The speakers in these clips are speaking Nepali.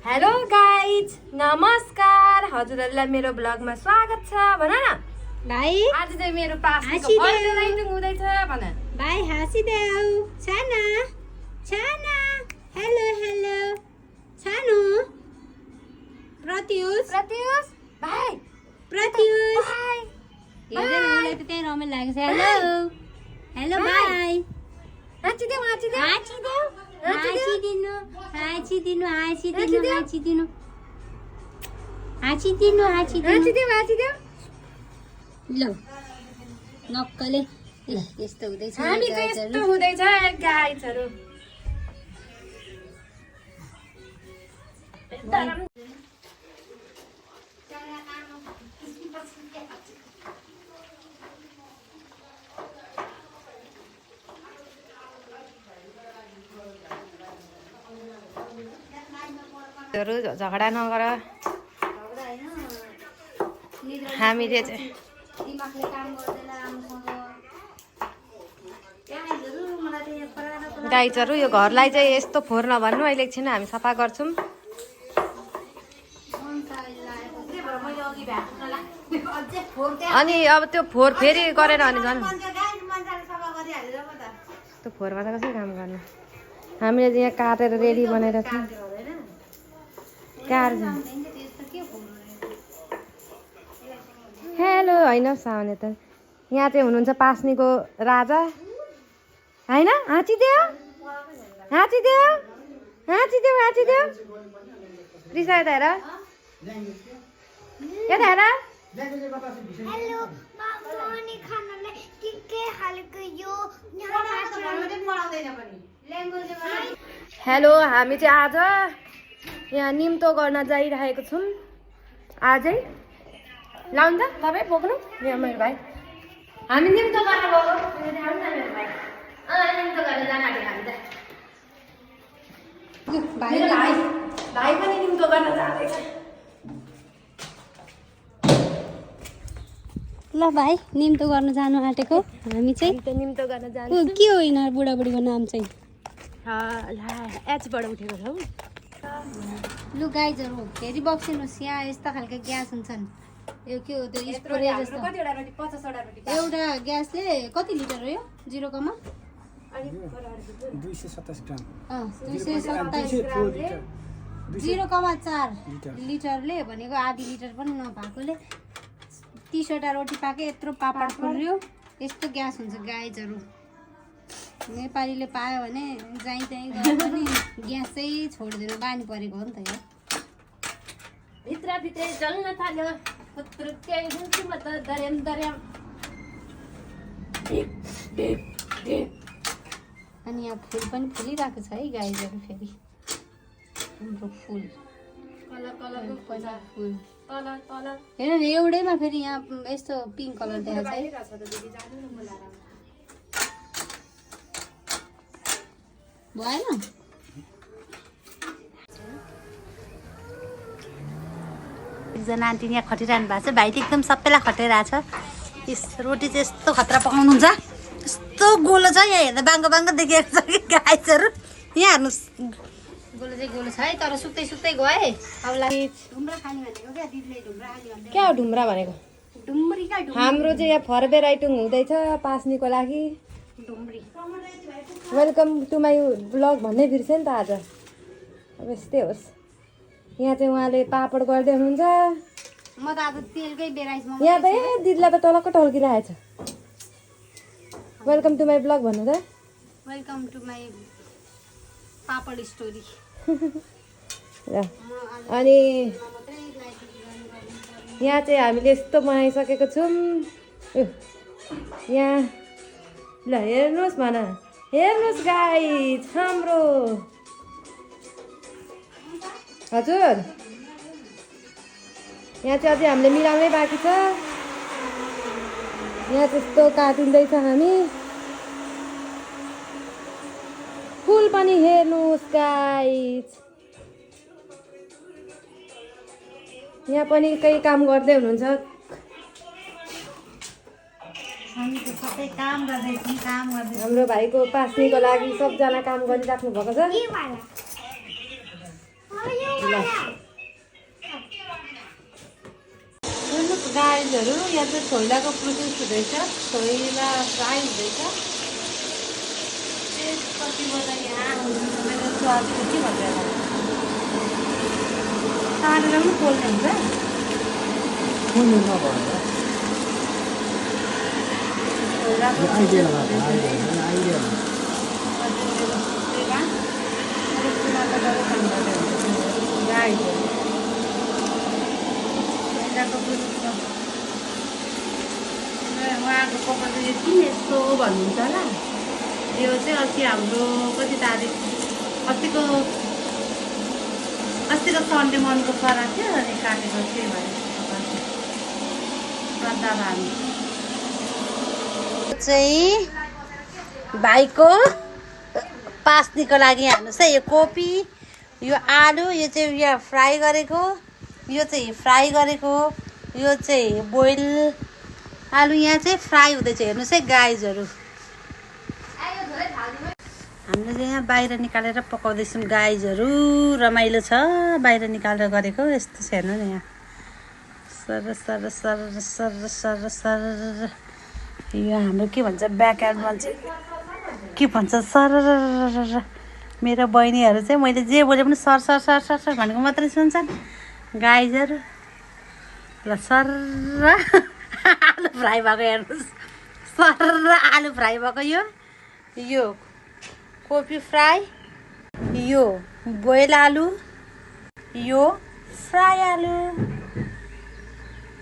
हेलो गाइज, नमस्कार। हजुरहरूलाई मेरो ब्लगमा स्वागत छ। भन न भाइ, आज चाहिँ मेरो पासको पहिलो राइटिङ हुँदैछ। भन भाइ, हाँसिदेऊ। छाना छाना, हेलो हेलो छानु। प्रत्युष प्रत्युष भाइ, प्रत्युष भाइ, हेर्दै मलाई त त्यही रमाइलो लागेको छ। हेलो हेलो भाइ, हाँचिदेऊ हाँचिदेऊ हाँसिदेऊ। हाँसिदिनु हाँसिदिनु हाँसिदिनु हाँसिदिनु हाँसिदिनु हाँसिदिनु हाँचिदेऊ हाँचिदेऊ। ल नक्कले ल यस्तो हुँदैछ हामी चाहिँ यस्तो हुँदैछ गाइजहरू। झगडा नगर। हामीले चाहिँ दिमागले काम गर्दैन राम्रोसँग। गाइजहरू यो घरलाई चाहिँ यस्तो फोहोर नभन्नु। अहिले एकछिन हामी सफा गर्छौँ। अनि अब त्यो फोहोर फेरि गरेर अनि झन् त्यो फोहोरमा त कसरी काम गर्नु। हामीले चाहिँ यहाँ काटेर रेडी बनाएर छ। हेलो होइन साउने त यहाँ चाहिँ हुनुहुन्छ पास्नीको राजा होइन। हाँचिदेऊ हाँचिदेऊ हाँचिदेऊ हाँचिदेऊ। रिसा यता हेर, यता हेर। हेलो मामाले खानालाई के हालेको यो हेलो, हामी चाहिँ आज यहाँ निम्तो गर्न जाइरहेको छौँ। आजै लाउनु त तपाईँ बोक्नु यहाँ मेरो भाइ। हामी निम्तो गर्न गएको मेरो भाइ। निम्तो गर्न जान आँटेको हामी त। भाइ पनि निम्तो गर्न जाँदैछ। ल भाइ, निम्तो गर्न जानु आँटेको हामी चाहिँ। निम्तो गर्न जानु। के हो यिनीहरू बुढाबुढीको नाम चाहिँ? एचबाट उठेको छौ। लु गाइजहरू फेरि बक्सिनुहोस्। यहाँ यस्ता खालको ग्यास हुन्छन्। यो के हो त्यो स्प्रे जस्तो। एउटा ग्यासले कति लिटर हो यो? 0,227 ग्राम 0,4 लिटरले भनेको आधी लिटर पनि नभएकोले 30वटा रोटी पाके यत्रो पापड फुल्यो। यस्तो ग्यास हुन्छ गाइजहरू। नेपालीले पायो भने जहीँ त्यहीँ गयो भने ग्यासै छोड्दैन। बानी परेको हो नि त यो। भित्रै जल्न थाल्यो। अनि यहाँ फुल पनि फुलिरहेको छ है गाइजहरू। फेरि हाम्रो फुल फुल हेर न, एउटैमा फेरि यहाँ यस्तो पिङ्क कलर देखाएको छ है। भएन एकजना आन्टी यहाँ खटिरहनु भएको छ। भाइ त एकदम सबैलाई खटिरहेको छ। यस रोटी चाहिँ यस्तो खतरा पकाउनुहुन्छ। यस्तो गोलो छ। यहाँ हेर्दा बाङ्गो बाङ्गो देखिएको छ कि गाइजहरू। यहाँ हेर्नुहोस्, गोलो चाहिँ गोलो छ है, तर सुक्दै सुक्दै गयो है। अब ढुम्रा खाने भनेको क्या दिदीले। ढुम्रा खाने भन्दै क्या हो ढुम्रा भनेको? ढुम्री क्या हाम्रो चाहिँ यहाँ फर्बे राइटिङ हुँदैछ पास्नीको लागि। ढुम्री। वेलकम टु माई ब्लग भन्नै बिर्सेँ नि त आज। अब यस्तै होस्। यहाँ चाहिँ उहाँले पापड गर्दै हुनुहुन्छ। म त आज तेलकै बेराइसमा यहाँ त दिदीलाई त टलक्क टल्किरहेछ। वेलकम टु माई ब्लग भन्नु त। Welcome to my papad story. अनि यहाँ चाहिँ हामीले यस्तो बनाइसकेको छौँ। यहाँ ल हेर्नुहोस् भन, हेर्नुहोस् गाइज हाम्रो। हजुर यहाँ चाहिँ अझै हामीले मिलाउनै बाँकी छ। यहाँ त्यस्तो काटिँदैछ हामी। फुल पनि हेर्नुहोस् गाइज। यहाँ पनि केही काम गर्दै हुनुहुन्छ। हाम्रो भाइको पास्नीको लागि सबजना काम गरिराख्नु भएको छ। ल गाईहरू यहाँ चाहिँ छोइलाको प्रोसेस हुँदैछ छोइला फ्राई हुँदैछ त्यसपछिबाट यहाँ मेरो स्वादको के भन्छ तारेर पनि पोल्ने हुन्छ खोल्नु नभएर उहाँको कपाल चाहिँ किन यस्तो भन्नुहुन्छ होला यो चाहिँ अस्ति हाम्रो कति तारिक अस्तिको सन्डे मनको सरा थियो अनि काटेको त्यही भएर चाहिँ भाइको पास्नीको लागि हाल्नुहोस् है यो कोपी यो आलु यो चाहिँ यहाँ फ्राई गरेको यो चाहिँ फ्राई गरेको यो चाहिँ बोइल आलु यहाँ चाहिँ फ्राई हुँदैछ हेर्नुहोस् है गाइजहरू हामीले चाहिँ यहाँ बाहिर निकालेर पकाउँदैछौँ गाइजहरू रमाइलो छ बाहिर निकालेर गरेको यस्तो छ हेर्नु न यहाँ sir sir sir sir sir sir यो हाम्रो के भन्छ ब्याक एन्डमा चाहिँ के भन्छ सर मेरो बहिनीहरू चाहिँ मैले जे बोले पनि sir sir sir sir sir भनेको मात्रै सुन्छन् गाइजहरू ल सर आलु फ्राई भएको हेर्नुहोस् सर आलु फ्राई भएको यो कोपी फ्राई यो बोइल आलु यो फ्राई आलु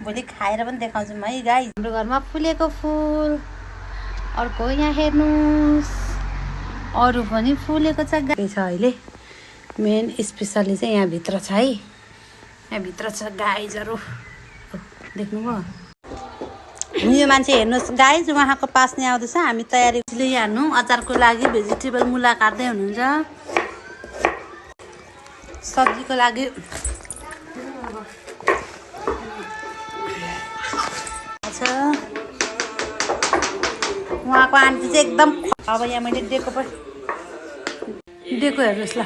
भोलि खाएर पनि देखाउँछौँ है गाई हाम्रो घरमा फुलेको फुल अर्को यहाँ हेर्नुहोस् अरू पनि फुलेको छ गाई छ अहिले मेन स्पेसली चाहिँ यहाँभित्र छ है यहाँभित्र छ गाइजहरू देख्नुभयो यो मान्छे हेर्नुहोस् गाइज उहाँको पास्ने आउँदैछ हामी तयारी हाल्नु अचारको लागि भेजिटेबल मुला काट्दै हुनुहुन्छ सब्जीको लागि उहाँको आन्टी चाहिँ एकदम अब यहाँ मैले दिएको हेर्नुहोस् ल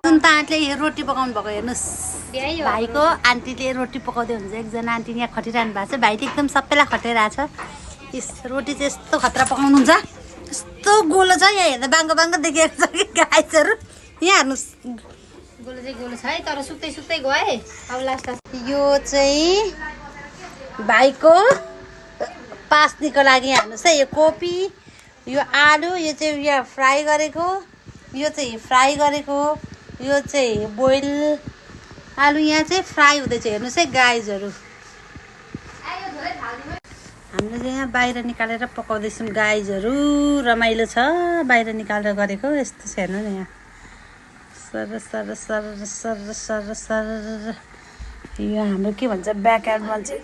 सुन्ता आन्टीले रोटी पकाउनु भएको हेर्नुहोस् भाइको आन्टीले रोटी पकाउँदै हुन्छ एकजना आन्टी यहाँ खटिरहनु भएको छ भाइले एकदम सबैलाई खटिरहेको छ रोटी चाहिँ यस्तो खतरा पकाउनुहुन्छ यस्तो गोलो छ यहाँ हेर्दा बाङ्गो बाङ्गो देखिएको छ कि गाइजहरू यहाँ हेर्नुहोस् गोलो चाहिँ गोलो छ है तर सुक्दै सुक्दै गए अब लास्ट यो चाहिँ भाइको पास्नीको लागि हाल्नुहोस् है यो कोपी यो आलु यो चाहिँ यहाँ फ्राई गरेको यो चाहिँ फ्राई गरेको यो चाहिँ बोइल आलु यहाँ चाहिँ फ्राई हुँदैछ हेर्नुहोस् है गाइजहरू हामीले चाहिँ यहाँ बाहिर निकालेर पकाउँदैछौँ गाइजहरू रमाइलो छ बाहिर निकालेर गरेको यस्तो छ हेर्नु न यहाँ sir sir sir sir sir sir यो हाम्रो के भन्छ ब्याक एन्डमा चाहिँ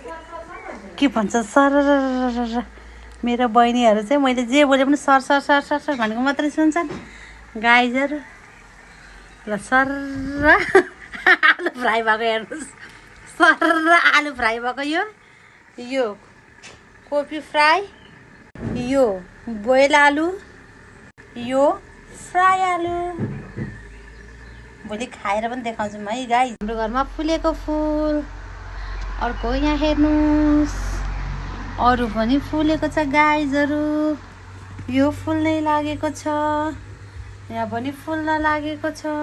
के भन्छ सर मेरो बहिनीहरू चाहिँ मैले जे बोले पनि sir sir sir sir sir भनेको मात्रै सुन्छन् गाइजहरू ल सर आलु फ्राई भएको हेर्नुहोस् सर आलु फ्राई भएको यो कोपी फ्राई यो बोइल आलु यो फ्राई आलु भोलि खाएर पनि देखाउँछौँ है गाई हाम्रो घरमा फुलेको फुल अर्को यहाँ हेर्नुहोस् अरू पनि फुलेको छ गाइजहरू यो फुल्नै लागेको छ यहाँ पनि फुल्न लागेको छ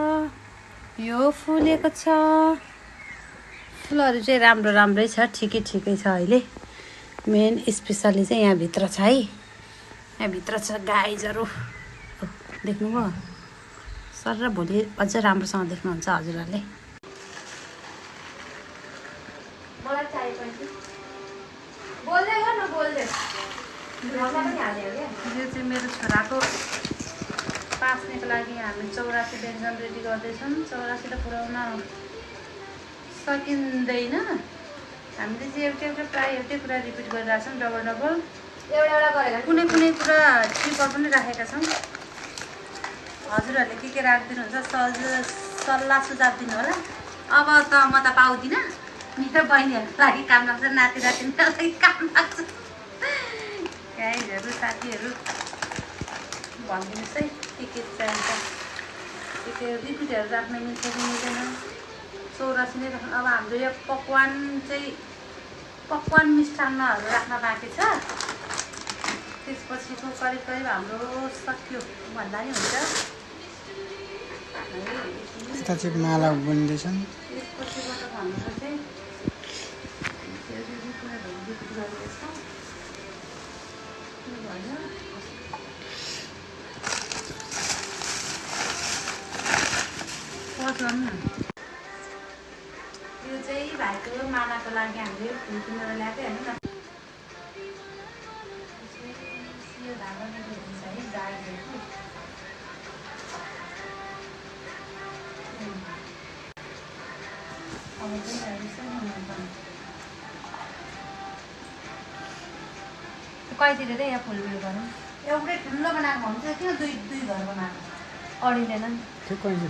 यो फुलेको छ फुलहरू चाहिँ राम्रो राम्रै छ ठिकै ठिकै छ अहिले मेन स्पेसली चाहिँ यहाँभित्र छ है यहाँभित्र छ गाइजहरू देख्नुभयो सर र भोलि अझ राम्रोसँग देख्नुहुन्छ हजुरहरूले मलाई चाहिएको बोल्दै हो न बोल्दै घरमा पनि हाल्यो क्या यो चाहिँ मेरो छोराको पास्नेको लागि हामी 84 व्यञ्जन रेडी गर्दैछौँ 84 त पुऱ्याउन सकिँदैन हामीले चाहिँ एउटा प्रायः एउटै कुरा रिपिट गरिरहेछौँ डबल डबल एउटा गरेर कुनै कुनै कुरा ट्रिपर पनि राखेका छौँ हजुरहरूले के राखिदिनुहुन्छ सल्लाह सुझाव दिनु होला अब त म त पाउँदिनँ मेरो बहिनीहरूको लागि काम लाग्छ नाति नातिनीहरूको लागि काम लाग्छ गाइजहरू साथीहरू भनिदिनुहोस् है के चाहिन्छ के रिपिटहरू राख्न मिल्छ कि मिल्दैन 84 नै राख्नु अब हाम्रो यो पकवान मिष्टान्नहरू राख्न बाँकी छ त्यसपछिको करिब हाम्रो सक्यो भन्दा नि हुन्छ यता चाहिँ माला बुन्दैछन् त्यसपछिबाट भन्नु चाहिँ यो चाहिँ भाइको मालाको लागि हामीले फुल किनेर ल्याएको हेर्नु न यो धागोले हुन्छ है गाईहरूको अब कहिलेतिर चाहिँ यहाँ फुल उयो गरौँ एउटै ठुलो बनाएको हुन्छ किन दुई दुई घर बनाएको अडिँदैन त्यो कहिले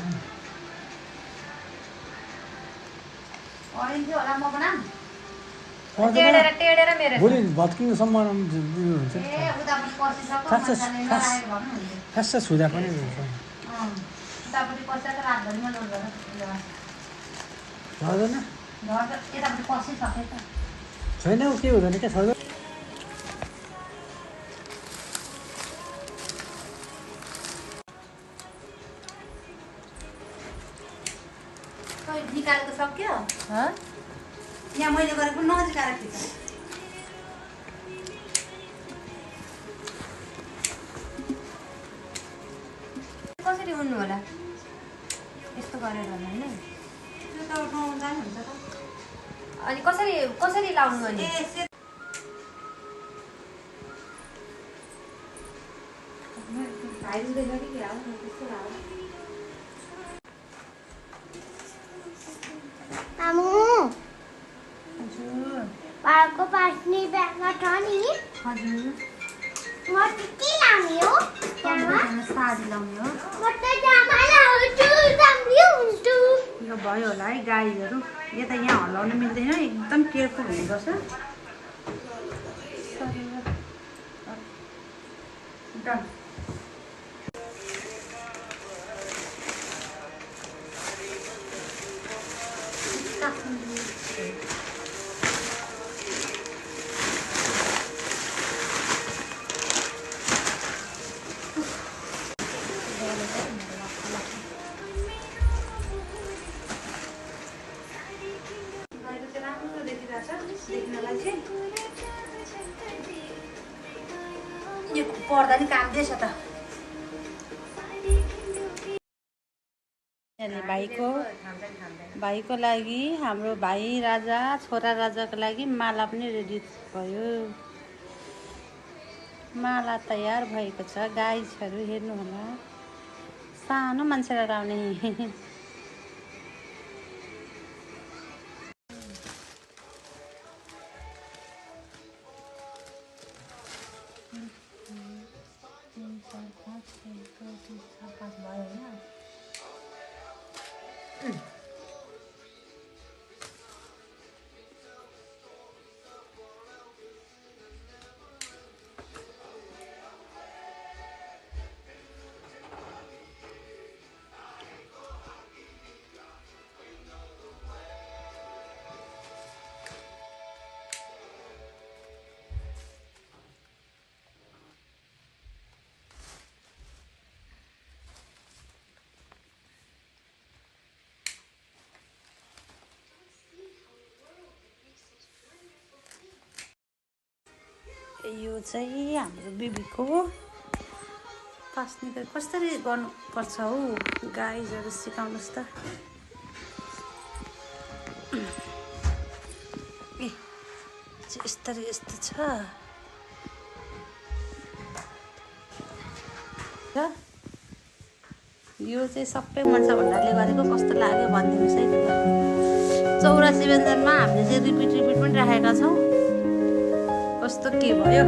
अडिन्थ्यो होला म बनाऊँ टेढेर टेढेर मेरो भोलि भत्किनुसम्म हुन्छ ए उतापट्टि पसिसक्यो खास मजाले नराखेको भए पनि हुन्थ्यो खास छुँदा पनि हुन्छ उतापट्टि पस्दा त रातभरिमा लोड गरेर झर्दैन घर त यतापट्टि पसिसक्यो त छैन ऊ के हुँदैन क्या छर्दैन निकालेको सक्यो यहाँ मैले गरेको नजिकाएर खिच कसरी उड्नु होला यस्तो गरेर होला होइन त्यो त उठाउनु जानुहुन्छ त अनि कसरी लाउनु अनि भाइ दुख्दैन कि क्या हो त्यस्तो लाग्यो आमु पार्कको पास्ने ब्यागमा छ नि हजुर म के लाउने हो त्यहाँ साडी लाउने हो म त जामा लाउँछु राम्रो हुन्छ यो भयो होला है गाईहरू यता यहाँ हल्लाउन मिल्दैन एकदम केयरफुल हुनुपर्छ डन यो पर्दा नि काट्दैछ त भाइको लागि हाम्रो भाइ राजा छोरा राजाको लागि माला पनि रेडी भयो माला तयार भएको छ गाइजहरू हेर्नु होला सानो मान्छेलाई लाउने यो चाहिँ हाम्रो बेबीको पास्ने कसरी गर्नुपर्छ हौ गाइजहरू सिकाउनुहोस् त ए यस्तो छ यो चाहिँ सबै मनसा भण्डारले गरेको कस्तो लाग्यो भनिदिनुहोस् है 84 व्यञ्जनमा हामीले चाहिँ रिपिट पनि राखेका छौँ कस्तो के भयो